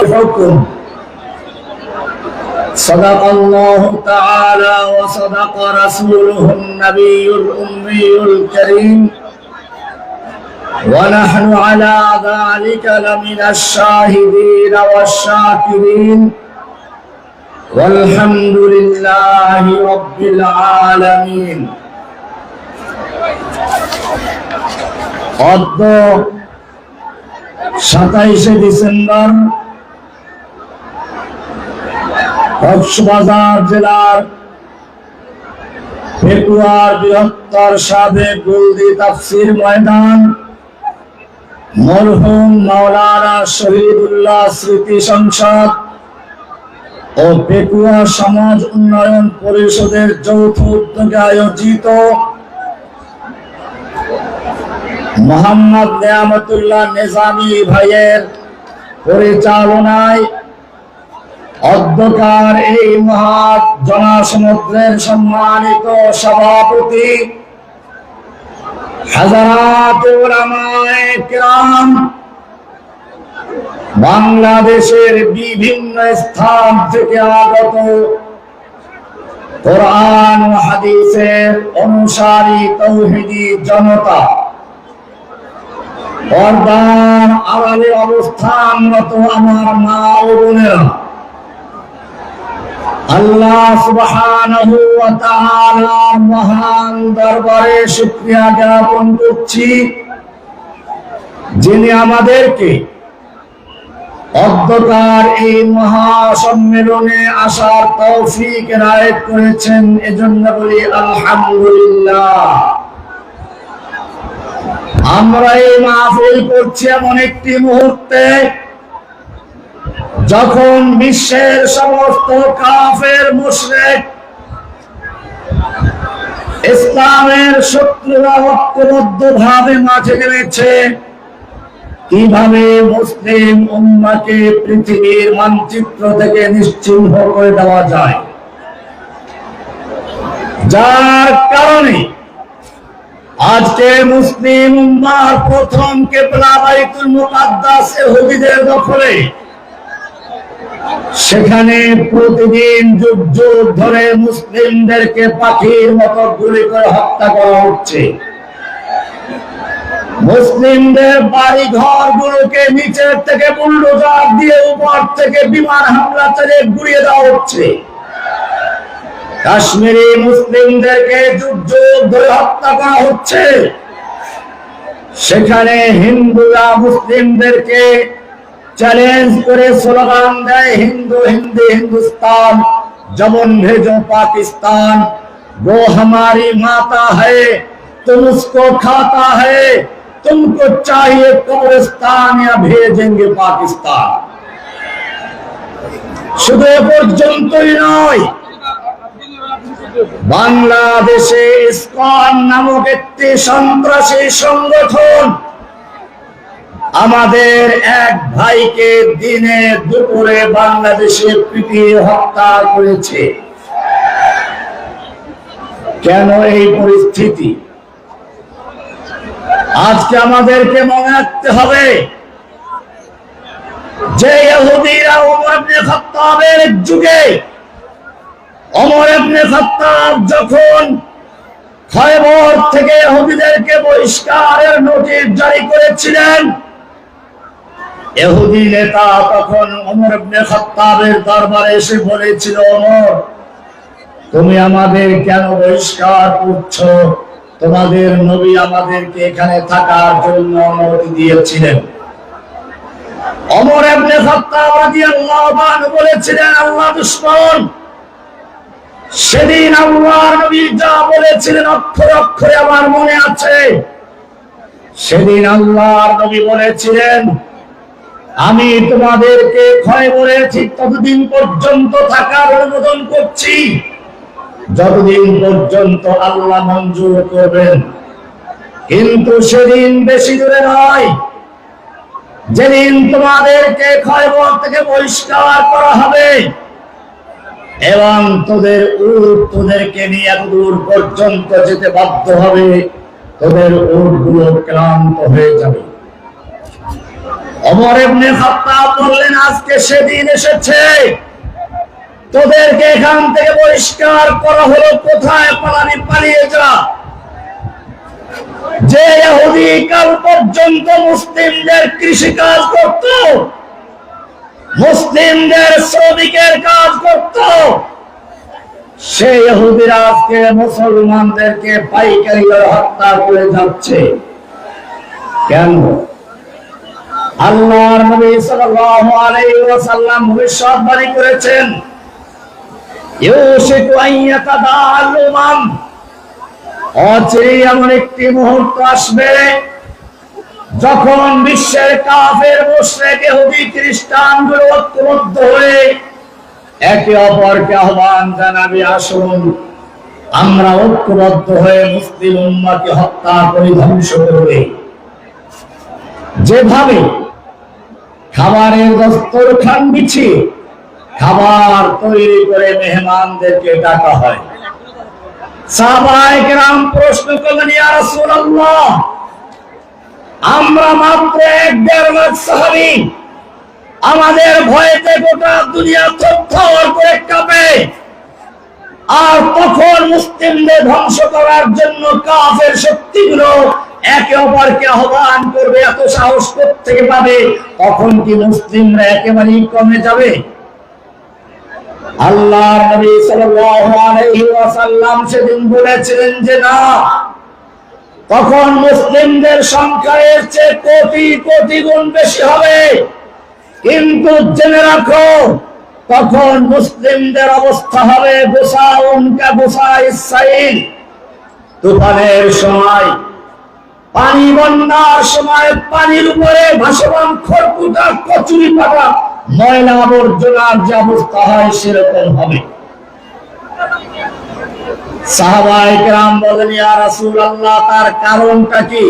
الحكم صدق الله تعالى وصدق رسوله النبي الأمي الكريم ونحن على ذلك لمن الشاهدين والشاكرين والحمد لله رب العالمين অদ্য 27 ডিসেম্বর কক্সবাজার জেলার পেকুয়ার বৃহত্তর সাবেক গোলদি তাফসীর ময়দান মরহুম মাওলানা শহীদুল্লাহ স্মৃতি সংসদ ও পেকুয়া সমাজ উন্নয়ন পরিষদের যৌথ উদ্যোগে আয়োজিত মোহাম্মদ নেয়ামতুল্লাহ নিজামী ভাইয়ের পরিচালনায় অধ্যকার এই মহা জনসমুদ্রের সম্মানিত সভাপতি হাজারাত উলামায়ে কিরাম, বাংলাদেশের বিভিন্ন স্থান থেকে আগত কোরআন ও হাদিসের অনুসারী তৌহিদি জনতা, পর্দার আড়ালে অবস্থানরত আমার মা ও বোনেরা, আল্লাহ সুবহানাহু ওয়া তাআলার মহান দরবারে শুকরিয়া জ্ঞাপন করছি, যিনি আমাদেরকে অধ্যকার এই মহা সম্মেলনে আসার তৌফিক এনায়েত করেছেন। এজন্য বলি আলহামদুলিল্লাহ। আমরা এই মাহফিল করছি এমন একটি মুহূর্তে যখন বিশ্বের সমস্ত কাফের মুশরিক ইসলামের শত্রুরা ঐক্যবদ্ধভাবে মাঠে নেমেছে কিভাবে মুসলিম উম্মাহকে পৃথিবীর মানচিত্র থেকে নিশ্চিহ্ন করে দেওয়া যায়, যার কারণে আজকে মুসলিম উম্মাহর প্রথম কিবলা বাইতুল মুকাদ্দাস ইহুদিদের দখলে। সেখানে প্রতিদিন যুগ যুগ ধরে মুসলিমদেরকে পাখির মতো গুলি করে হত্যা করা হচ্ছে। মুসলিমদের বাড়ি ঘর গুলোকে নিচের থেকে বুলডোজার দিয়ে উপর থেকে বিমান হামলা চালিয়ে গুড়িয়ে দেওয়া হচ্ছে। কাশ্মীরি মুসলিমদেরকে যুগ যুগ ধরে হত্যা করা হচ্ছে। সেখানে হিন্দুরা মুসলিমদেরকে চ্যালেঞ্জ করে স্লোগান দেয়, হিন্দু হিন্দি হিন্দুস্তান, জমন ভেজো পাকিস্তান, वो हमारी माता है तुम उसको खाता है, तुमको चाहिए कब्रिस्तान या भेजेंगे पाकिस्तान। শুধু এ পর্যন্তই নয়, বাংলাদেশে ইসকন নামক একটি সন্ত্রাসী সংগঠন আমাদের এক ভাইকে দিনে দুপুরে বাংলাদেশে পিটিয়ে হত্যা করেছে। কেন এই পরিস্থিতি? আজকে আমাদেরকে মনে রাখতে হবে যে ইহুদিরা ওমর ইবনে খাত্তাবের যুগে, ওমর ইবনে খাত্তাব যখন খয়বর থেকে ইহুদিদেরকে বহিষ্কারের নোটিশ জারি করেছিলেন, ইহুদি নেতা তখন ওমর ইবনে খাত্তাবের দরবারে এসে বলেছিল, ওমর তুমি আমাদের কেন বহিষ্কার করছো? তোমাদের নবী আমাদেরকে এখানে থাকার জন্য অনুমতি দিয়েছিলেন। ওমর ইবনে খাত্তাব রাদিয়াল্লাহু আনহু বলেছিলেন, আল্লাহ দুশমন, সেদিন আল্লাহর নবী যা বলেছিলেন অক্ষরে অক্ষরে আমার মনে আছে। সেদিন আল্লাহর নবী বলেছিলেন, আমি তোমাদেরকে খয়বরে ঠিক ততদিন পর্যন্ত থাকার অনুমোদন করছি যতদিন পর্যন্ত আল্লাহ মঞ্জুর করবেন। কিন্তু সেদিন বেশি দূরে নয়, যেদিন তোমাদেরকে খয়বর থেকে বহিষ্কার করা হবে এবং তোদেরকে নিয়ে এত দূর পর্যন্ত যেতে বাধ্য হবে, তোদের উটগুলো ক্লান্ত হয়ে যাবে। ওমর ইবনে খাত্তাব বললেন, আজকে সেদিন এসেছে, তোদেরকে এখান থেকে বহিষ্কার করা হলো, কোথায় পালাবি, পালিয়ে যা। যে ইহুদি কাল পর্যন্ত মুসলিমদের কৃষিকাজ করত, মুসলিমদের শ্রমিকের কাজ করত, সেই ইহুদিরা আজকে মুসলমানদেরকে পাইকারি দরে হত্যা করে যাচ্ছে। কেন? আল্লাহর নবী সাল্লাল্লাহু আলাইহি ওয়াসাল্লাম ভবিষ্যৎবাণী করেছেন, ইউশিকু আন ইয়াতাদাআল উমাম, অচিরেই এমন একটি মুহূর্ত আসবে যখন বিশ্বের কাফের, মুশরিক, ইহুদি, খ্রিস্টানগুলো ঐক্যবদ্ধ হয়ে একে অপরকে আহ্বান জানাবে, আসুন আমরা ঐক্যবদ্ধ হয়ে মুসলিম উম্মাহকে হত্যা করে ধ্বংস করবে। যেভাবে খাবারের দস্তরখান বিছিয়ে খাবার তৈরি করে মেহমানদেরকে ডাকা হয়, সাহাবায়ে কেরাম প্রশ্ন করলেন, ইয়া রাসূলুল্লাহ, আমরা মাত্র ১-১.৫ লাখ সাহাবী, আমাদের ভয়েতে গোটা দুনিয়া থরথর করে কাঁপে, আর তখন মুসলিমদের ধ্বংস করার জন্য কাফের শক্তিগুলো একে অপরকে আহ্বান করবে, এত সাহস কোত্থেকে পাবে? তখন কি মুসলিমরা একেবারেই কমে যাবে? আল্লাহর নবী সাল্লাল্লাহু আলাইহি ওয়াসাল্লাম সেদিন বলেছিলেন যে না, তখন মুসলিমদের সংখ্যা এর চেয়ে কোটি কোটি গুণ বেশি হবে। কিন্তু জেনে রাখো, তখন মুসলিমদের অবস্থা হবে গোসাউন কা গোসাইস সাইল, তুফানের সময়, পানি বন্যার সময় পানির উপরে ভাসমান খড়কুটা, কচুরি পাতা, ময়লা আবর্জনার যে অবস্থা হয় সেরকম হবে। সাহাবায়ে কেরাম বলেন, ইয়া রাসূলুল্লাহ, তার কারণটা কি?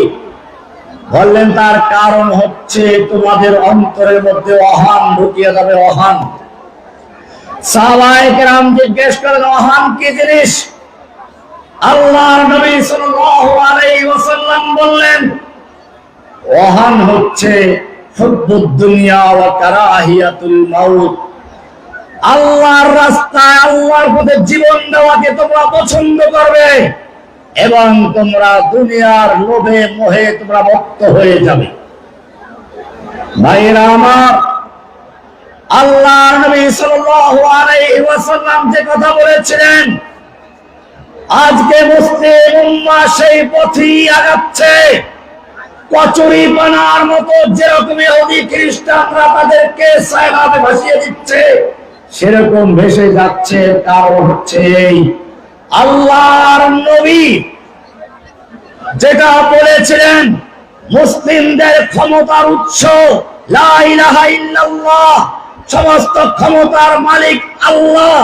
বললেন, তার কারণ হচ্ছে তোমাদের অন্তরের মধ্যে অহং ঢুকিয়ে যাবে, অহং। সাহাবায়ে কেরাম জিজ্ঞেস করেন, অহং কি জিনিস? আল্লাহর নবী সাল্লাল্লাহু আলাইহি ওয়াসাল্লাম বললেন, অহং হচ্ছে হুব্বুদ দুনিয়া ওয়া কারাহিয়াতুল মাউত, আল্লাহর রাস্তায়, আল্লাহর পথে জীবন দেওয়াকে তোমরা পছন্দ করবে এবং তোমরা দুনিয়ার লোভে মোহে তোমরা মুক্ত হয়ে যাবে। ভাইরা আমার, আল্লাহর নবী সাল্লাল্লাহু আলাইহি ওয়াসাল্লাম যে কথা বলেছিলেন, আজকে মুসলিম উম্মাহ সেই পথেই আগাচ্ছে। কচুরি পানার মতো যেরকম ইহুদি খ্রিস্টানরা তাদেরকে সায়লাবে ভাসিয়ে দিচ্ছে, সেরকম ভেসে যাচ্ছে। কারণ হচ্ছে এই, আল্লাহর নবী যেটা বলেছিলেন, মুসলিমদের ক্ষমতার উৎস লা ইলাহা ইল্লাল্লাহ, সমস্ত ক্ষমতার মালিক আল্লাহ,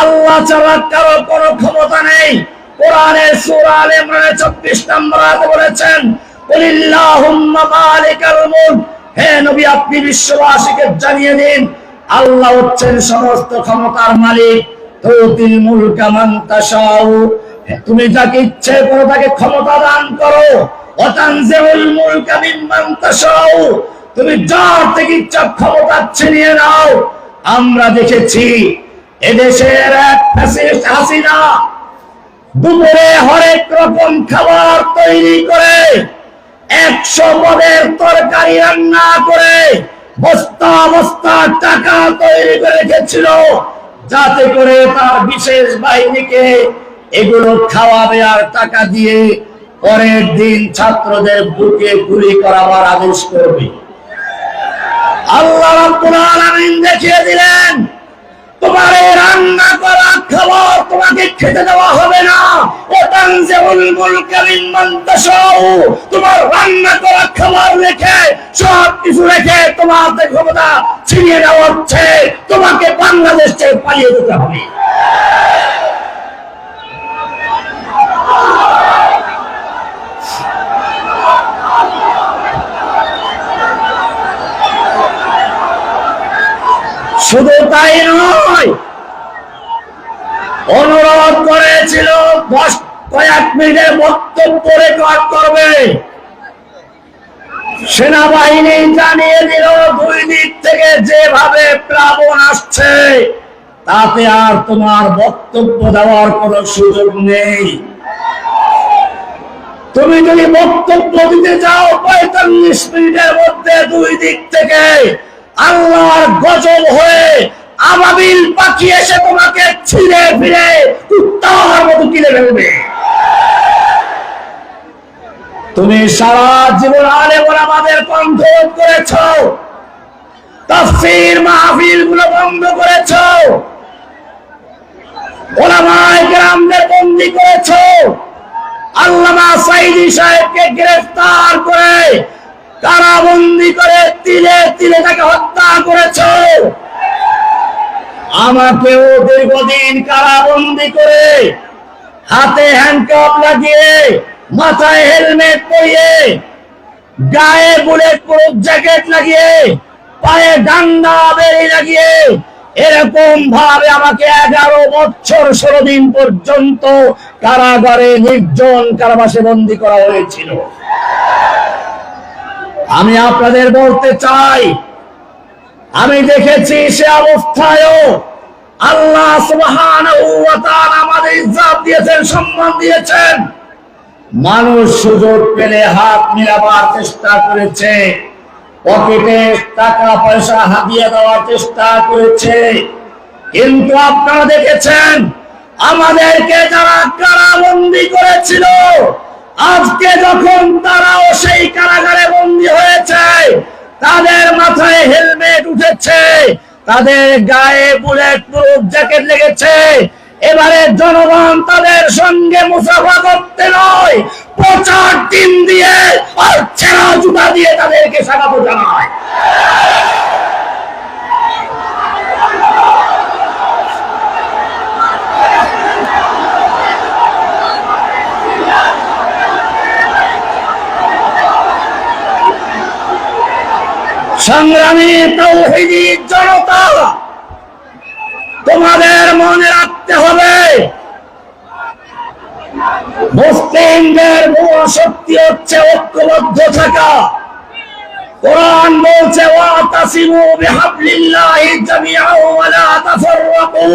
আল্লাহ ছাড়া কারো কোনো ক্ষমতা নেই। কোরআনের সূরা আলে ইমরানের ২৪ নম্বর আয়াতে বলেছেন, কুলিল্লাহুম্মা মালিকাল মুলক, হে নবী আপনি বিশ্ববাসীকে জানিয়ে দিন, আল্লাহ হচ্ছেন সমস্ত ক্ষমতার মালিক। তুতিল মুলকা মান তাশাউ, তুমি যাকে ইচ্ছে করো তাকে ক্ষমতা দান করো। ওয়া তানজিউল মুলকা মিম্মান তাশাউ, তুমি যার থেকে ইচ্ছা ক্ষমতা ছিনিয়ে নাও। আমরা দেখেছি এদেশের এক ফ্যাসিস্ট হাসিনা দুপুরে হরেক রকম খাবার তৈরি করে ১০০ পদের তরকারি রান্না করে বস্তা বস্তা টাকা তৈরি করে রেখেছিল, যাতে করে তার বিশেষ বাহিনীকে এগুলো খাওয়াবে আর টাকা দিয়ে পরের দিন ছাত্রদের বুকে গুলি করাবার আদেশ করবে। আল্লাহ রাব্বুল আলামিন দেখিয়ে দিলেন, তোমার এই রান্না করা খাবার তোমাকে খেতে দেওয়া হবে না। ওয়াতানজিউল মুলকা মিম্মান তাশাউ, তোমার রান্না করা খাবার রেখে, সব কিছু রেখে তোমাদের ক্ষমতা ছিনিয়ে নেওয়া হচ্ছে। তোমাকে বাংলাদেশ থেকে পালিয়ে যেতে হবে। শুধু তাই নয়, অনুরোধ করেছিল কয়েক মিনিটের বক্তব্য রেকর্ড করবে। সেনাবাহিনী জানিয়ে দিল দুই দিক থেকে যেভাবে প্লাবন আসছে তাতে আর তোমার বক্তব্য দেওয়ার কোনো সুযোগ নেই। তুমি যদি বক্তব্য দিতে যাও ৪৫ মিনিটের মধ্যে দুই দিক থেকে আল্লাহর গজব হয়ে আবাবিল পাখি এসে তোমাকে ছিঁড়ে ফিরে কুত্তার মতো কিনে ফেলবে। তুমি সারা জীবন আলেম ওলামাদের কণ্ঠরোধ করেছো, তাফসীর মাহফিল গুলো বন্ধ করেছো, ওলামায়ে কেরামদের বন্দী করেছো, আল্লামা সাঈদী সাহেবকে গ্রেফতার করে কারাবন্দী করে তিলে তিলে তাকে হত্যা করেছো। আমাকেও দীর্ঘদিন কারাবন্দী করে হাতে হ্যান্ডকাফ লাগিয়ে মাথায় হেলমেট পরিয়ে গায়ে বুলেট প্রুফ জ্যাকেট লাগিয়ে পায়ে ডান্ডা বেড়ি লাগিয়ে এরকম ভাবে আমাকে 11 বছর 16 দিন পর্যন্ত কারাগারে নির্জন কারাবাসে বন্দী করা হয়েছিল। আমি আপনাদের বলতে চাই, আমি দেখেছি সে অবস্থায়ও আল্লাহ সুবহানাহু ওয়া তাআলা আমাদের ইজ্জত দিয়েছেন, সম্মান দিয়েছেন। মানুষ সুযোগ পেলে হাত মিলাবার চেষ্টা করেছে, পকেটে টাকা পয়সা হাতিয়ে দেওয়ার চেষ্টা করেছে, কিন্তু আপনারা দেখেছেন আমাদেরকে যারা কারাবন্দী করেছিল আজকে যখন তারাও সেই কারাগারে বন্দী হয়েছে, তাদের মাথায় হেলমেট উঠেছে, তাদের গায়ে বুলেট প্রুফ জ্যাকেট লেগেছে। এবারে জনগণ তাদের সঙ্গে মুসাফা করতে নয়, প্রচার টিম দিয়ে আর ছেঁড়া জুতা দিয়ে তাদেরকে স্বাগত জানায়। সংগ্রামী তাওহীদি জনতা, তোমাদের মনে রাখতে হবে মুসলিমদের মূল শক্তি হচ্ছে ঐক্যবদ্ধ থাকা। কোরআন বলছে ওয়াতাসিমু বিহাবলিল্লাহি জামিআন ওয়া লা তাফাররাকু,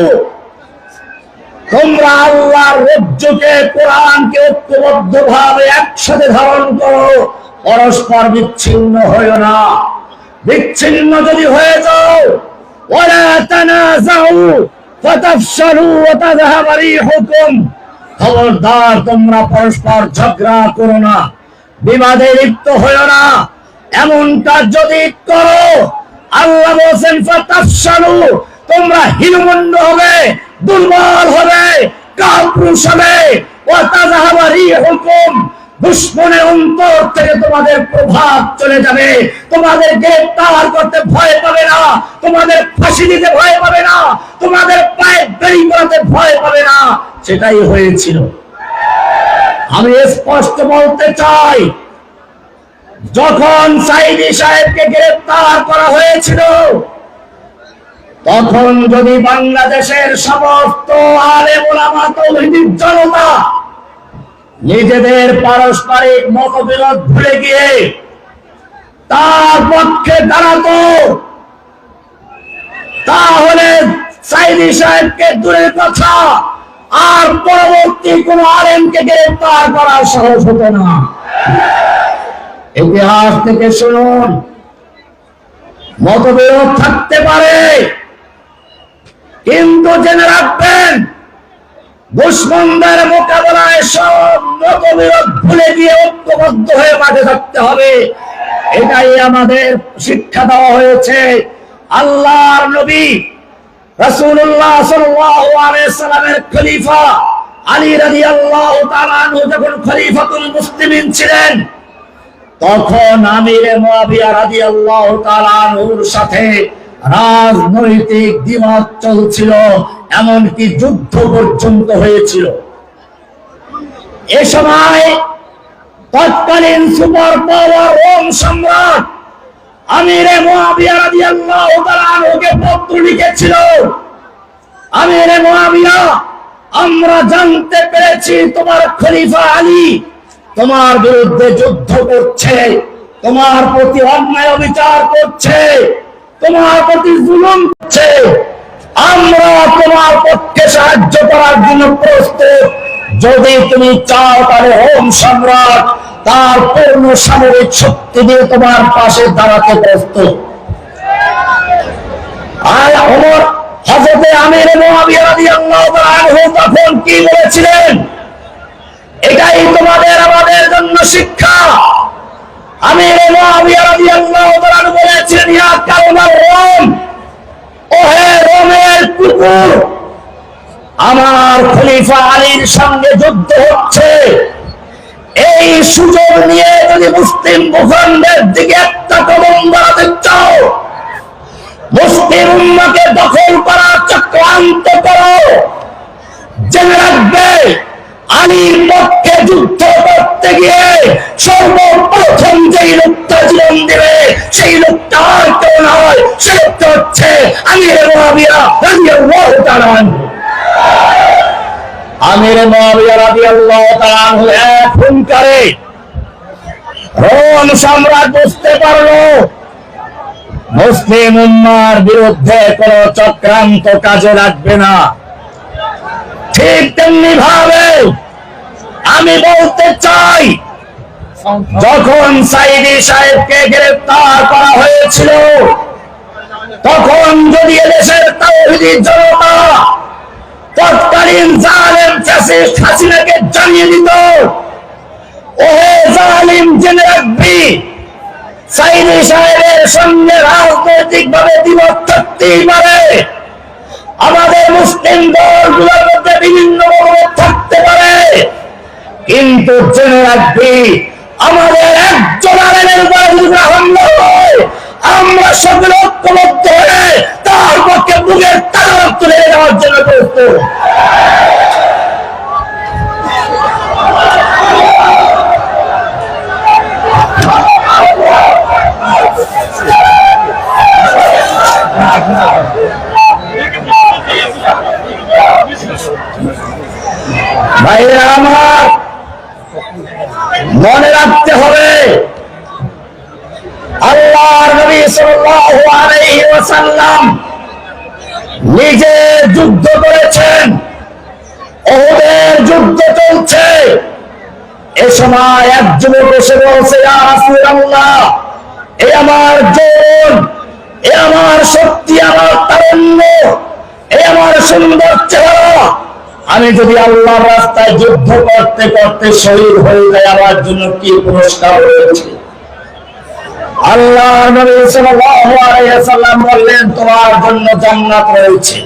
তোমরা আল্লাহর রজ্জুকে কোরআনকে ঐক্যবদ্ধভাবে একসাথে ধারণ করো, পরস্পর বিচ্ছিন্ন হয়ো না। বিচ্ছিন্ন যদি হয়ে যাও ওয়ালা তানাযাউ ফাতাফশালু ওয়া তাযহাবা রিহুকুম, খবরদার তোমরা পরস্পর ঝগড়া করো না, বিবাদে লিপ্ত হয়ো না। এমনটা যদি করো আল্লাহ বলেন ফাতাফশালু, তোমরা হীনমন্দ হবে, দুর্বল হবে, কাপুরুষ হবে, ওয়া তাযহাবা রিহুকুম, দুশ্মনের অন্তর থেকে তোমাদের প্রভাব চলে যাবে, তোমাদের গ্রেফতার করতে ভয় পাবে না, তোমাদের ফাঁসি দিতে ভয় পাবে না, তোমাদের পায়ে বেড়ি করাতে ভয় পাবে না। সেটাই হয়েছিল। আমি স্পষ্ট বলতে চাই, যখন সাঈদী সাহেবকে গ্রেফতার করা হয়েছিল তখন যদি বাংলাদেশের সমস্ত আলেম ওলামা তাওহীদি জনতা নিজেদের পারস্পরিক মতবিরোধ ভুলে গিয়ে তার পক্ষে দাঁড়াতো, তাহলে সাঈদী সাহেবকে দূরের কথা আর পরবর্তী কোন আলেমকে গ্রেফতার করার সাহস হতো না। ইতিহাস থেকে শুনুন, মতবিরোধ থাকতে পারে, কিন্তু জেনে রাখবেন দুশ্মনদের মোকাবেলায় সব মতবিরোধ ভুলে গিয়ে ঐক্যবদ্ধ হয়ে মাঠে থাকতে হবে। এটাই আমাদের শিক্ষা দেওয়া হয়েছে। আল্লাহর নবী রাসূলুল্লাহ সাল্লাল্লাহু আলাইহি সাল্লামের খলিফা আলী রাদিয়াল্লাহু তাআলা আনহু যখন খলিফাতুল মুসলিমিন ছিলেন, তখন আমিরে মুআবিয়া রাদিয়াল্লাহু তাআলা আনহুর সাথে রাজনৈতিক দ্বিমত চলছিল, এমনকি যুদ্ধ পর্যন্ত হয়েছিল। এ সময় তৎকালীন সুপার পাওয়ার রোম সম্রাট আমিরে মুআবিয়া রাদিয়াল্লাহু তাআলা আনহুকে পত্র লিখেছিল, আমিরে মুআবিয়া, আমরা জানতে পেরেছি তোমার খলিফা আলী তোমার বিরুদ্ধে যুদ্ধ করছে, তোমার প্রতি অন্যায় অবিচার করছে, তোমার প্রতি জুলুম করছে, আমরা তোমার পক্ষে সাহায্য করার জন্য প্রস্তুত। যদি তুমি চাও তাহলে হোম সম্রাট তার পূর্ণ সামরিক শক্তি দিয়ে তোমার পাশে দাঁড়াতে প্রস্তুত। আর ওমর হযরতে আমির মুআবিয়া রাদিয়াল্লাহু তাআলা আনহু তখন কি বলেছিলেন? এটাই তোমাদের আমাদের জন্য শিক্ষা। আমির মুআবিয়া রাদিয়াল্লাহু তাআলা আনহু বলেছিলেন, ইয়া কাউমার রোম, ও হে রোমের কুকুর, আমার খলিফা আলীর সঙ্গে যুদ্ধ হচ্ছে। এই সুযোগ নিয়ে যদি মুসলিম ভূখণ্ডের দিকে একটা কদম বাড়াতে চাও, মুসলিম উম্মাহকে দখল করার চক্রান্ত করো, জেনে রাখবে আলীর পক্ষে যুদ্ধ করতে গিয়ে সর্বপ্রথম যেই লোকটা জীবন দেবে সেই লোকটা আর কেউ নয়, সে লোকটা হচ্ছে আমির মুআবিয়া রাদিয়াল্লাহু তাআলা আনহু। আমির মুআবিয়া রাদিয়াল্লাহু তাআলা আনহু এক হুঙ্কারে রোম সম্রাট বুঝতে পারলো মুসলিম উম্মার বিরুদ্ধে কোন চক্রান্ত কাজে লাগবে না। ঠিক তেমনি ভাবে আমি বলতে চাই, যখন সাইদি সাহেবকে গ্রেফতার করা হয়েছিল, তখন যদি এদেশের তাওহীদি জনতা তৎকালীন জালেম ফ্যাসিস্ট হাসিনাকে জানিয়ে দিত, ওহে জালিম, জেনে রাখবি সাইদি সাহেবের সঙ্গে রাজনৈতিক ভাবে দ্বিমত থাকতেই পারে, আমাদের মুসলিম দলগুলোর মধ্যে বিভিন্ন মতভেদ থাকতে পারে, কিন্তু জেনে রাখবি আমাদের একজন আলেমের উপরে যদি হামলা হয়, আমরা সকলে ঐক্যবদ্ধ হয়ে তার পক্ষে বুকের তাজা রক্ত ঢেলে দেওয়ার জন্য প্রস্তুত। ভাইরা আমার, মনে রাখতে হবে আল্লাহর নবী সাল্লাল্লাহু আলাইহি ওয়াসাল্লাম নিজে যুদ্ধ করেছেন, উহুদের যুদ্ধ চলছে। এ সময় এক যুবক এসে বলছে, ইয়া রাসূলুল্লাহ, এ আমার জীবন, এ আমার শক্তি, আমার তারুণ্য, এ আমার সুন্দর চেহারা, আমি যদি আল্লাহর রাস্তায় যুদ্ধ করতে করতে শহীদ হয়ে যাই, আমার জন্য কি পুরস্কার রয়েছে? আল্লাহ নবী সাল্লাল্লাহু আলাইহি ওয়াসাল্লাম বললেন, তোমার জন্য জান্নাত রয়েছে।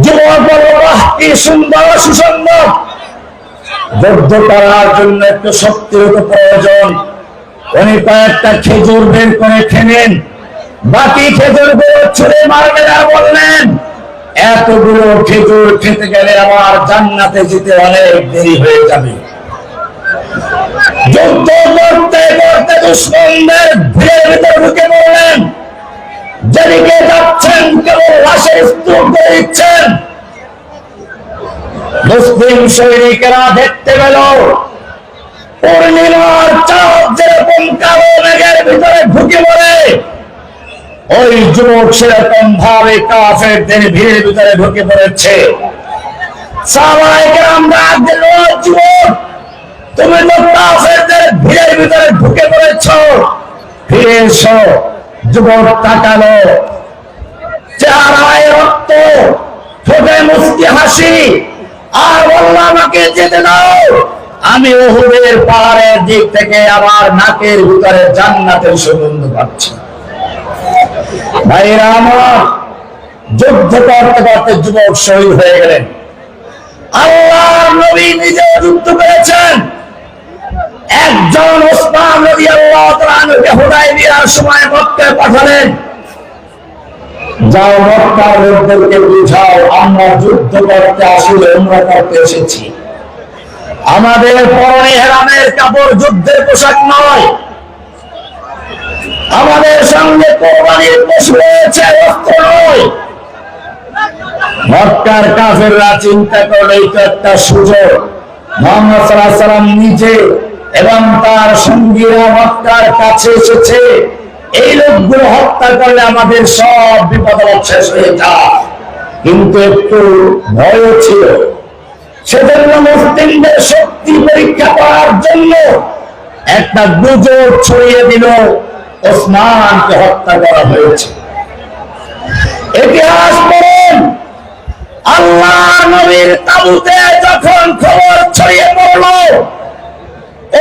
যুবক বলল, বাহ, কি সুন্দর সুসংবাদ। যুদ্ধ করার জন্য একটু শক্তির তো প্রয়োজন। উনি কয়েকটা খেজুর বের করে খেলেন, বাকি খেজুর গুলো ছুঁড়ে মারবেন আর বললেন, এতগুলো খেজুর খেতে গেলে আমার জান্নাতে যেতে অনেক দেরি হয়ে যাবে। যুদ্ধ করতে করতে দুশমনদের ভিড়ের ভিতরে ঢুকে পড়লেন, যেদিকে যাচ্ছেন কেবল লাশের স্তূপ করে দিচ্ছেন। মুসলিম সৈনিকেরা দেখতে পেল পূর্ণিমার চাঁদ যেরকম কালো মেঘের ভিতরে ঢুকে পড়ে, ওই যুবক সেরকম ভাবে কাফেরদের ভিড়ের ভিতরে ঢুকে পড়েছে। সাহাবায়ে কেরাম ডাক দিল, যুবক, তুমি তো কাফেরদের ভিড়ের ভিতরে ঢুকে পড়েছো, ফিরে এসো। যুবক তাকালো, চেহারায় রক্ত, ঠোঁটে মুচকি হাসি, আর বলল, আমাকে যেতে দাও, আমি উহুদের পাহাড়ের দিক থেকে আমার নাকের ভিতরে জান্নাতের সুগন্ধ পাচ্ছি। ভাইরা আমার, যুদ্ধ করতে করতে যুবক শহীদ হয়ে গেলেন। আল্লাহর নবী নিজে যুদ্ধ করেছেন। একজন ওসমান রাদিয়াল্লাহু তাআলা আনহুকে হুদায়বিয়ার সময় মক্কায় পাঠালেন, যাও মক্কার লোকদেরকে বুঝাও আমরা যুদ্ধ করতে আসলে উমরা করতে এসেছি, আমাদের পরনে হেরামের কাপড় যুদ্ধের পোশাক নয়, আমাদের সঙ্গে কোরবানির পশু রয়েছে, অস্ত্র নয়। মক্কার কাফেররা চিন্তা করলে এটা একটা সুযোগ। মুহাম্মদ সাল্লাল্লাহু আলাইহি ওয়াসাল্লাম নিজে এবং তার সঙ্গীরা মক্কার কাছে এসেছে, এই লোকগুলো হত্যা করলে আমাদের সব বিপদ শেষ হয়ে যায়। কিন্তু একটু ভয় ছিল, সেজন্য মুসলিমদের শক্তি পরীক্ষা করার জন্য একটা গুজব ছড়িয়ে দিল ওসমানকে হত্যা করা হয়েছে। ইতিহাস পড়ুন, আল্লাহ নবীর তাবুতে যখন খবর ছড়িয়ে পড়ল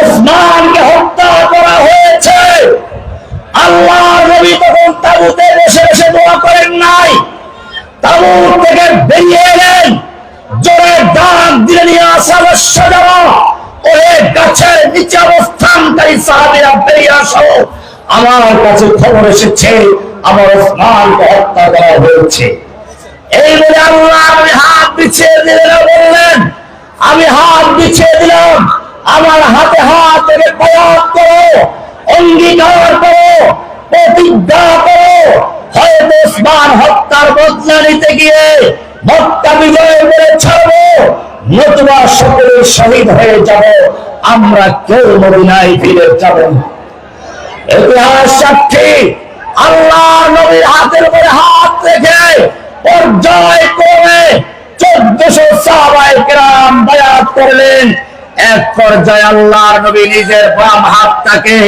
ওসমানকে হত্যা করা হয়েছে, আল্লাহ নবী তখন তাবুতে বসে বসে দোয়া করেন নাই, তাবুত থেকে বেরিয়ে এলেন, জোরে ডাক দিলেন, ইয়া সাহাবাস সাজারা, ওরে গাছের নিচে অবস্থানকারী সাহাবীরা বেরিয়ে আসো, আমার কাছে খবর এসেছে আমার ওসমানকে হত্যা করা হয়েছে। এই বলে আল্লাহ আমি হাত বিছিয়ে দিলেন, বললেন আমি হাত বিছিয়ে দিলাম, আমার হাতে হাত থেকে বায়াত করো, অঙ্গীকার করো, প্রতিজ্ঞা করো, হয়তো ওসমান হত্যার বদলা নিতে গিয়ে মক্কা বিজয় করে ছাড়বো, নতুবা সকলে শহীদ হয়ে যাব, আমরা কেউ মদিনায় ফিরে যাব না। ইতিহাস সাক্ষী, আল্লাহ নবীর হাতের উপরে হাত রেখে পর্যায়ক্রমে 1400 সাহাবায়ে কেরাম বায়াত করলেন। এক পর্যায়ে আল্লাহর নবী নিজের বাম হাতটাকে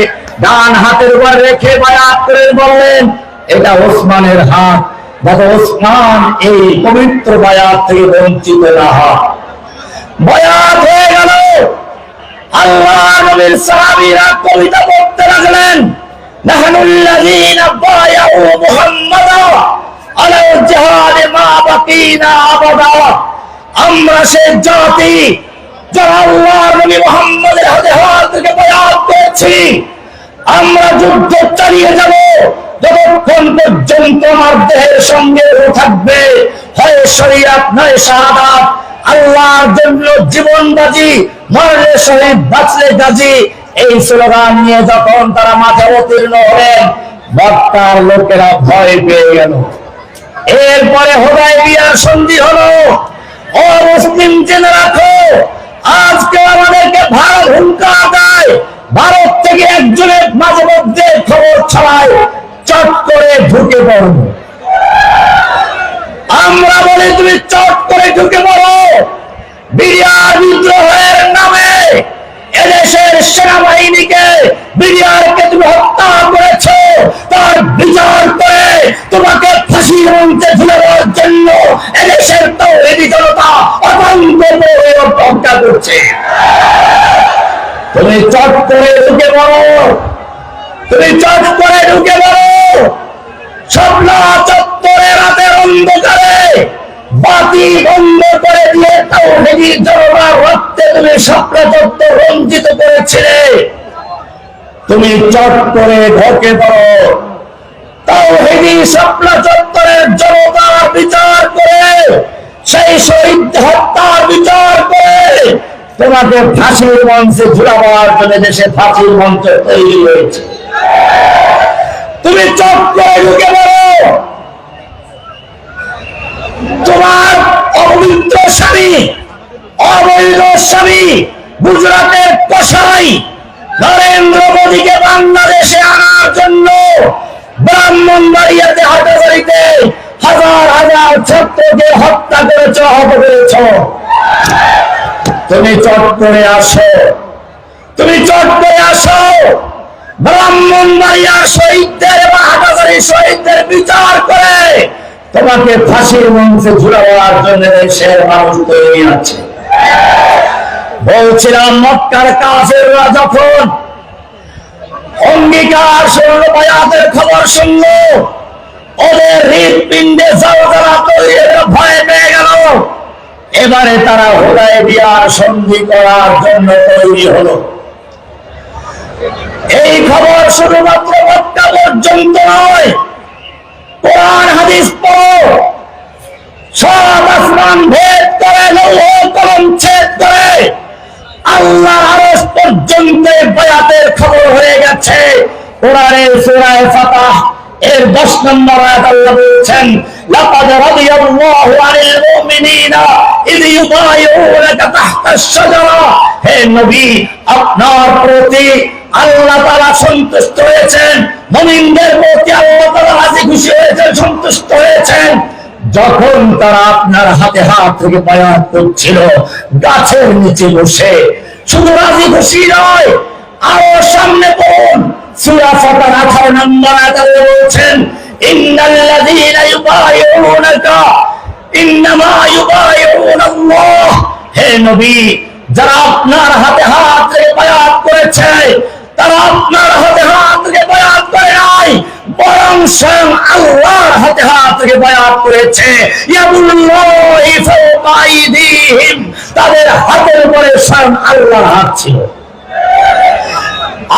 ডান হাতের উপর রেখে বায়াত করে বললেন, এটা ওসমানের হাত, যাতে ওসমান এই পবিত্র বায়াত থেকে বঞ্চিত না হয়। বায়াত হয়ে গেল। আল্লাহর নবীর সাহাবীরা কবিতা পড়তে লাগলেন, নাহনুল্লাযীনা বায়াউ মুহাম্মাদা আলা জিহাদে মা বাকিনা আবাদা, আমরা সেই জাতি যারা আল্লাহর নবী মুহাম্মদের হাতে হাত থেকে বায়াত করেছি, আমরা যুদ্ধ চালিয়ে যাব যতক্ষণ পর্যন্ত আমার দেহের সঙ্গে থাকবে, হয় শরীয়ত নয় শাহাদাত, আল্লাহর জন্য জীবন বাজি, মরলে শহীদ বাঁচলে গাজী। এই স্লোগান নিয়ে যখন তারা মাঠে অবতীর্ণ হলেন, মক্কার লোকেরা ভয় পেয়ে গেল। এরপরে হুদায়বিয়ার সন্ধি হলো। ও মুসলিম জেনে রাখো, আজকে আমাদেরকে ভারত হুঙ্কার দেয়, ভারত থেকে একজনের মাঝে মধ্যে খবর ছড়ায়, চট করে ঢুকে পড়ব। আমরা বলি তুমি চট করে ঢুকে পড়ো। বিডিআর বিদ্রোহের নামে এদেশের সেনাবাহিনীকে, বিডিআরকে তুমি হত্যা করেছো, তার বিচার করে তোমাকে ফাঁসির মঞ্চে ঝুলে দেওয়ার জন্য এদেশের তাওহীদি জনতা অত্যন্ত অপেক্ষা করছে। তুমি চট করে ঢুকে পড়ো, তুমি চট করে ঢুকে পড়ো। শাপলা চত্বরে রাতের অন্ধকারে বাতি বন্ধ করে দিয়ে তাওহীদি জনতার রক্তে তুমি শাপলা চত্বর রঞ্জিত করেছিলে, তুমি চট করে ঢুকে পড়ো। তাওহীদি শাপলা চত্বরের জনতার বিচার করে, সেই শহীদ হত্যার বিচার করে তোমাকে ফাঁসির মঞ্চে ঝুলাবার জন্য দেশে ফাঁসির মঞ্চ তৈরি হয়েছে। তুমি চট করে ঢুকে পড়ো। তোমার অপবিত্র স্বামী, অবৈধ স্বামী গুজরাটের কসাই নরেন্দ্র মোদীকে বাংলাদেশে আনার জন্য ব্রাহ্মণবাড়িয়াতে হাটাজারিতে হাজার হাজার ছাত্রকে হত্যা করেছ, আহত করেছ। তুমি চট করে আসো, তুমি চট করে আসো। ব্রাহ্মণবাড়িয়ার শহীদদের এবং হাটাজারি শহীদদের বিচার করে তোমাকে ফাঁসির মঞ্চে ঝুলাবার জন্য দেশের মানুষ তৈরি আছে। বলছিলাম, মক্কার কাফেররা যখন অঙ্গীকার শুনল, বায়াতের খবর শুনল, ওদের হৃৎপিণ্ডে জ্বালা তৈরি ভয় পেয়ে গেল। এবারে তারা হুদায়বিয়ার সন্ধি করার জন্য তৈরি হলো। এই খবর শুধুমাত্র মক্কা পর্যন্ত নয়, কোরআন হাদিস পড়ো, সব আসমান ভেদ করে, লৌহ কলম ছেদ করে আল্লাহর আরশ পর্যন্ত বায়াতের খবর হয়ে গেছে। কোরআনের সূরা ফাতহ এর 10 নম্বর আয়াত আল্লাহ বলছেন লাকাদ রাদিয়াল্লাহু আনিল মুমিনিনা ইয ইউবাইউনাকা তাহতাশ শাজারা। হে নবী, আপনার প্রতি আল্লাহ তাআলা সন্তুষ্ট হয়েছেন, মুমিনদের প্রতি আল্লাহ তাআলা রাজি খুশি হয়েছেন, সন্তুষ্ট হয়েছেন যখন তারা আপনার হাতে হাত থেকে বায়াত করছিল গাছের নিচে বসে। শুধু রাজি খুশি নয়, আরো সামনে পড়ুন সূরা ফাতির 18 নম্বর আয়াতে বলছেন ইন্নাল্লাযীনা ইউবাইউনাকা ইন্নামা ইউবাইউনাল্লাহ। হে নবী, যারা আপনার হাতে হাত রেখে বায়াত করেছে তারা আপনার হাতে হাত রেখে বায়াত করে নাই, বরং স্বয়ং আল্লাহর হাতে হাত রেখে বায়াত করেছে। ইয়াদুল্লাহি ফাওকা আইদিহিম, তাদের হাতের উপরে স্বয়ং আল্লাহর হাত ছিল।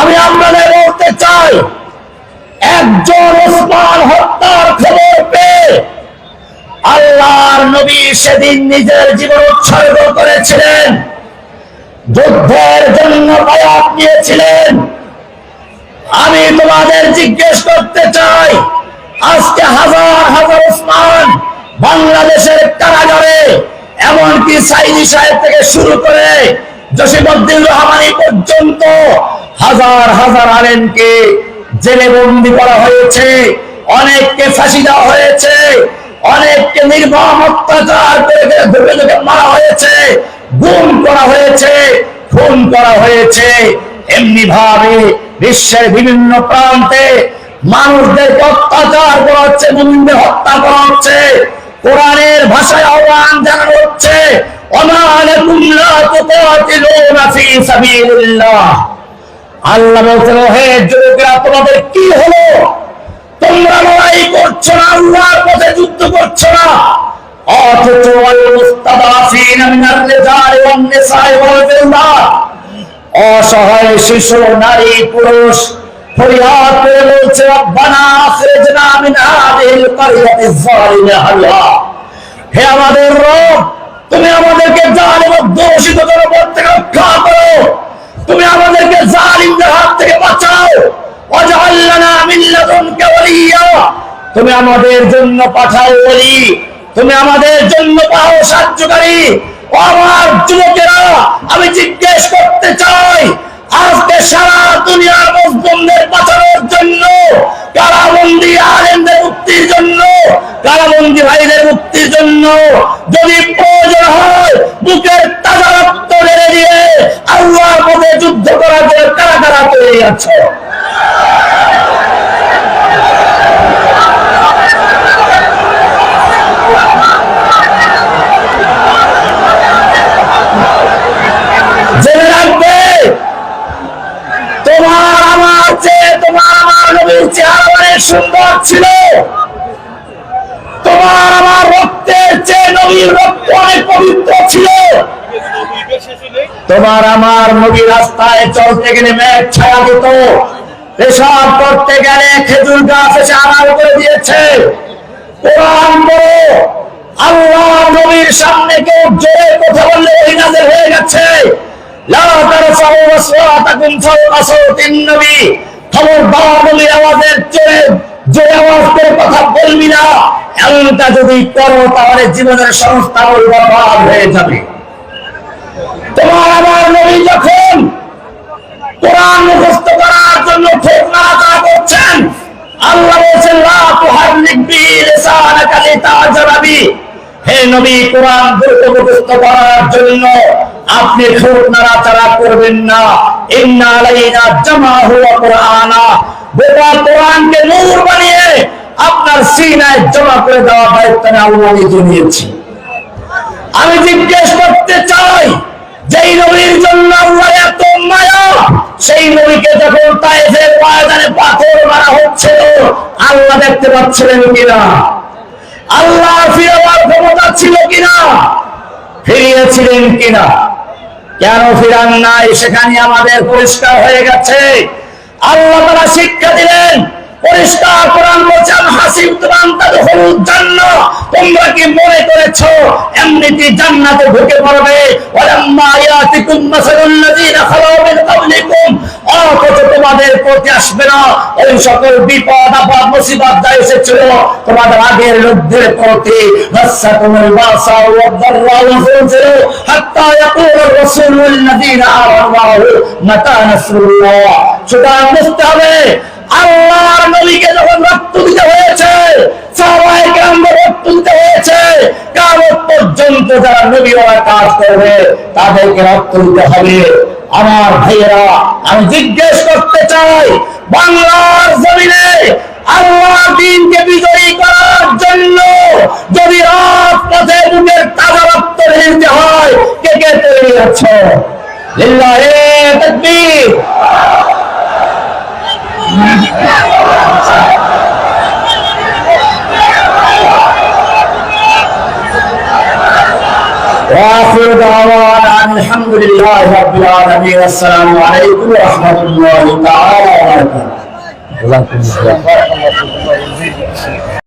আমি আপনাদের বলতে চাই, একজন ওসমান হত্যার খবর পেয়ে আল্লাহর নবী সেদিন নিজের জীবন উৎসর্গ করেছিলেন, যুদ্ধের জন্য বায়াত নিয়েছিলেন। আমি তোমাদের জিজ্ঞেস করতে চাই, আজকে হাজার হাজার ওসমান বাংলাদেশের কারাগারে, এমনকি সাইদি সাহেব থেকে শুরু করে জসিমউদ্দিন রহমানী পর্যন্ত হাজার হাজার আলেমকে জেলে বন্দী করা হয়েছে, অনেককে ফাঁসি দেওয়া হয়েছে, অনেককে নির্মম অত্যাচার করে ধরে ধরে মারা হয়েছে, গুম করা হয়েছে, খুন করা হয়েছে। এমনি ভাবে বিশ্বের বিভিন্ন প্রান্তে মানুষদেরকে অত্যাচার করা হচ্ছে, মুমিনদের হত্যা করা হচ্ছে। কোরআনের ভাষায় আহ্বান জানানো হচ্ছে ওমা লাকুম লা তুকাতিলুনা ফি সাবিলিল্লাহ। আল্লাহ বলছেন, হে যুবকেরা, তোমাদের কি হলো? তোমরা লড়াই করছো না, আল্লাহর পথে যুদ্ধ করছো না, অথচ আল মুস্তাদাফিনা মিনার রিজালি ওয়ান নিসাই ওয়াল বিলদান, অসহায় শিশু, নারী, পুরুষ ফরিয়াদ করে বলছে রব্বানা আখরিজনা মিন হাযিহিল ক্বরিয়াতি যালিমা আল্লাহ। হে আমাদের রব, তুমি আমাদেরকে জালিম ও দোষিত জনপদ থেকে রক্ষা করো, তুমি আমাদেরকে জালিমদের হাত থেকে বাঁচাও। ওয়াজআল লানা মিন লাদুনকা ওয়ালিয়্যা, তুমি আমাদের জন্য পাঠাও ওলি, তুমি আমাদের জন্য পাঠাও সাহায্যকারী। ও আমার যুবকেরা, আমি জিজ্ঞেস করতে চাই, আজকে সারা দুনিয়ার মুসলিমদের বাঁচানোর জন্য, কারাবন্দী আলেমদের মুক্তির জন্য, কারাবন্দী ভাইদের মুক্তির জন্য যদি প্রয়োজন হয় বুকের তাজা রক্ত ঢেলে দিয়ে আল্লাহর পথে যুদ্ধ করার জন্য কারা কারা তৈরি আছে? জেনে রাখবে, তোমার আমার চেয়ে তোমার আমার নবীর চেহারা অনেক সুন্দর ছিল, তোমার আমার রক্তের চেয়ে নবীর রক্ত অনেক পবিত্র ছিল। তোমার আমার নবী রাস্তায় চলতে গেলে মেঘ ছায়া দিত, পেশাব করতে গেলে খেজুর গাছ এসে আড়াল করে দিয়েছে। কোরআন বলো, আল্লাহ নবীর সামনে কেউ জোরে কথা বললে ওহী নাযিল হয়ে গেছে। লা তারফাউ আসওয়াতাকুম ফাওকা সাওতিন নবী, খবরদার নবীর আওয়াজের চেয়ে জোরে আওয়াজ করে কথা বলবি না। এমনটা যদি করো তাহলে জীবনের সমস্ত আমল বরবাদ হয়ে যাবে। তোমার আমার নবী যখন কোরআন মুখস্থ করার জন্য খুব নাড়াচাড়া করছেন, আল্লাহ বলেছেন লা তুহাররিক বিহি লিসানাকা লিতা'জালা বিহি। হে নবী, কোরআন দ্রুত মুখস্থ করার জন্য আপনি খুব নাড়াচাড়া করবেন না। ইন্না আলাইনা জামাহু ওয়া কুরআনা, গোটা কোরআনকে নূর বানিয়ে আপনার সিনায় জমা করে দেওয়ার দায়িত্ব আমি আল্লাহ নিয়েছি। আমি জিজ্ঞেস করতে চাই, যেই নবীর জন্য আল্লাহর এত মায়া, সেই নবীকে যখন তায়েফের ময়দানে পাথর মারা হচ্ছিল আল্লাহ দেখতে পাচ্ছিলেন কিনা? আল্লাহ ফিরাবার ক্ষমতা ছিল কিনা? ফিরিয়েছিলেন কিনা? কেন ফিরান নাই? সেখানে আমাদের পরিষ্কার হয়ে গেছে। আল্লাহ তাআলা শিক্ষা দিলেন, পরিষ্কার কোরআন বলছে হাসিবতুম আন তাদখুলুল জান্নাহ, তোমরা কি মনে করেছো এমনিতে জান্নাতে ঢুকে পড়বে? ওয়ালাম্মা ইয়াতিকুম মাসালুল্লাযীনা খালাউ মিন ক্বাবলিকুম, অথচ তোমাদের প্রতি আসবে না ওই সকল বিপদ আপদ মুসিবত যা এসেছিল তোমাদের আগের লোকদের প্রতি। মাসাতুল বাসা ওয়া দাররা ওয়া যুলজিলু হাত্তা ইয়াকুলুর রাসূলু ওয়াল্লাযীনা আমানু মাতা নাসরুল্লাহ। সুতরাং বুঝতে হবে আল্লাহর নবীকে যখন রক্ত দিতে হয়েছে, সাহাবায়ে কেরামকে রক্ত দিতে হয়েছে, কিয়ামত পর্যন্ত যারা নবীওয়ালা কাজ করবে তাদেরকে রক্ত দিতে হবে। আমার ভাইয়েরা, আমি জিজ্ঞেস করতে চাই, বাংলার জমিনে আল্লাহর দ্বীনকে বিজয়ী করার জন্য যদি রাজপথে বুকের তাজা রক্ত ঢেলতে হয়, কে কে তৈরি আছো? লিল্লাহি তাকবীর। وآخر دعوانا الحمد لله رب العالمين. السلام عليكم ورحمة الله تعالى وبركاته.